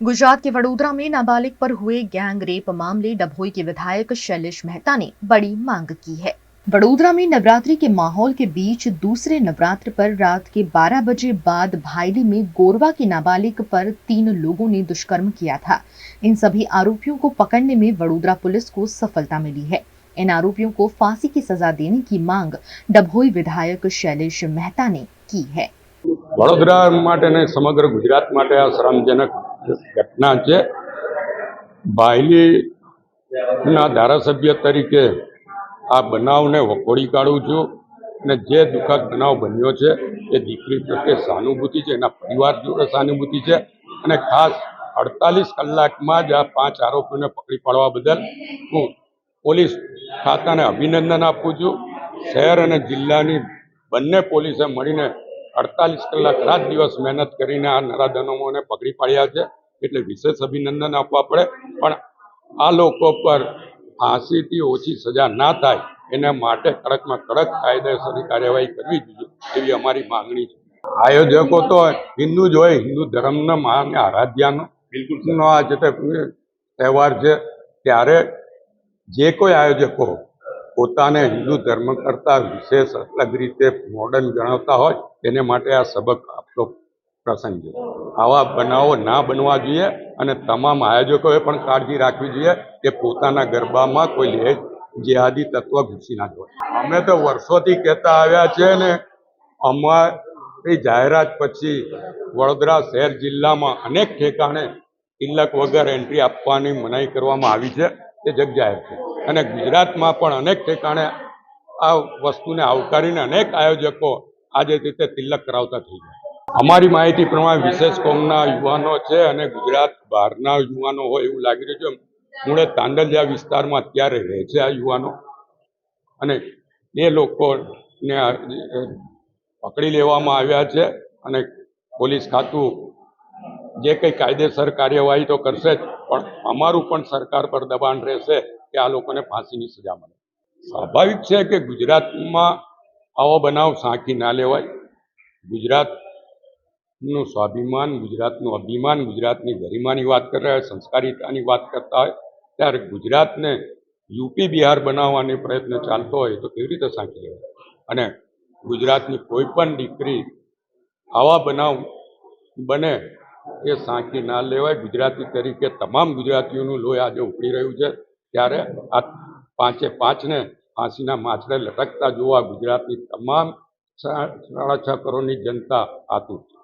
गुजरात के वडोदरा में नाबालिग पर हुए गैंग रेप मामले डभोई के विधायक शैलेश मेहता ने बड़ी मांग की है। वडोदरा में नवरात्रि के माहौल के बीच दूसरे नवरात्र पर रात के 12 बजे बाद भायली में गोरवा की नाबालिग पर 3 लोगों ने दुष्कर्म किया था। इन सभी आरोपियों को पकड़ने में वडोदरा पुलिस को सफलता मिली है। इन आरोपियों को फांसी की सजा देने की मांग डभोई विधायक शैलेश मेहता ने की है। વડોદરા માટે ને સમગ્ર ગુજરાત માટે આ શરમજનક ઘટના છે। ભાયલીના ધારાસભ્ય તરીકે આ બનાવને વખોડી કાઢું છું અને જે દુઃખદ બનાવ બન્યો છે એ દીકરી પ્રત્યે સહાનુભૂતિ છે, એના પરિવાર જોડે સહાનુભૂતિ છે અને ખાસ 48 કલાકમાં જ આ 5 આરોપીઓને પકડી પાડવા બદલ હું પોલીસ ખાતાને અભિનંદન આપું છું। શહેર અને જિલ્લાની બંને પોલીસે મળીને 48 કલાક રાત દિવસ મહેનત કરીને આ નરાધમોને પકડી પાડ્યા છે, એટલે વિશેષ અભિનંદન આપવા પડે। પણ આ લોકો પર ફાંસીથી ઓછી સજા ના થાય એના માટે કડકમાં કડક કાયદેસરની કાર્યવાહી કરવી જોઈએ એવી અમારી માંગણી છે। આયોજકો તો હિન્દુ જ હોય, હિન્દુ ધર્મના મહાન આરાધ્યાનો બિલકુલ આ જે તહેવાર છે ત્યારે જે કોઈ આયોજકો પોતાને હિન્દુ ધર્મ કરતા વિશેષ અલગ રીતે મોડર્ન ગણાવતા હોય તેને માટે આ સબક આપતો પ્રસંગ છે। આવા બનાવો ના બનવા જોઈએ અને તમામ આયોજકોએ પણ કાળજી રાખવી જોઈએ કે પોતાના ગરબામાં કોઈ જેહાદી તત્વ ઘૂસી ના જાય। અમે તો વર્ષોથી કહેતા આવ્યા છે ને અમારી જાહેરાત પછી વડોદરા શહેર જિલ્લામાં અનેક ઠેકાણે તિલક વગર એન્ટ્રી આપવાની મનાઈ કરવામાં આવી છે, તે જગજાહેર છે અને ગુજરાતમાં પણ અનેક ઠેકાણે આ વસ્તુને આવકારીને અનેક આયોજકો આજે રીતે તિલક કરાવતા થઈ ગયા। અમારી માહિતી પ્રમાણે વિશેષ કોમના યુવાનો છે અને ગુજરાત બહારના યુવાનો હોય એવું લાગી રહ્યું છે। મૂળે તાંડલિયા વિસ્તારમાં અત્યારે રહે છે આ યુવાનો અને એ લોકોને પકડી લેવામાં આવ્યા છે અને પોલીસ ખાતું જે કંઈ કાયદેસર કાર્યવાહી તો કરશે જ, પણ અમારું પણ સરકાર પર દબાણ રહેશે કે આ લોકોને ફાંસીની સજા મળે। સ્વાભાવિક છે કે ગુજરાતમાં આવો બનાવ સાંખી ના લેવાય। ગુજરાતનું સ્વાભિમાન, ગુજરાતનું અભિમાન, ગુજરાતની ગરિમાની વાત કરતા હોય, સંસ્કારિતાની વાત કરતા હોય ત્યારે ગુજરાતને યુપી બિહાર બનાવવાની પ્રયત્ન ચાલતો હોય તો કેવી રીતે સાંખી લેવાય? અને ગુજરાતની કોઈ પણ દીકરી આવા બનાવ બને એ સાંખી ના લેવાય। ગુજરાતી તરીકે તમામ ગુજરાતીઓનું લોહી આજે ઉકળી રહ્યું છે ત્યારે આ 5-5ને ફાંસીના માછડે લટકતા જોવા ગુજરાતની તમામ 6.5 કરોડની જનતા આતુર છે।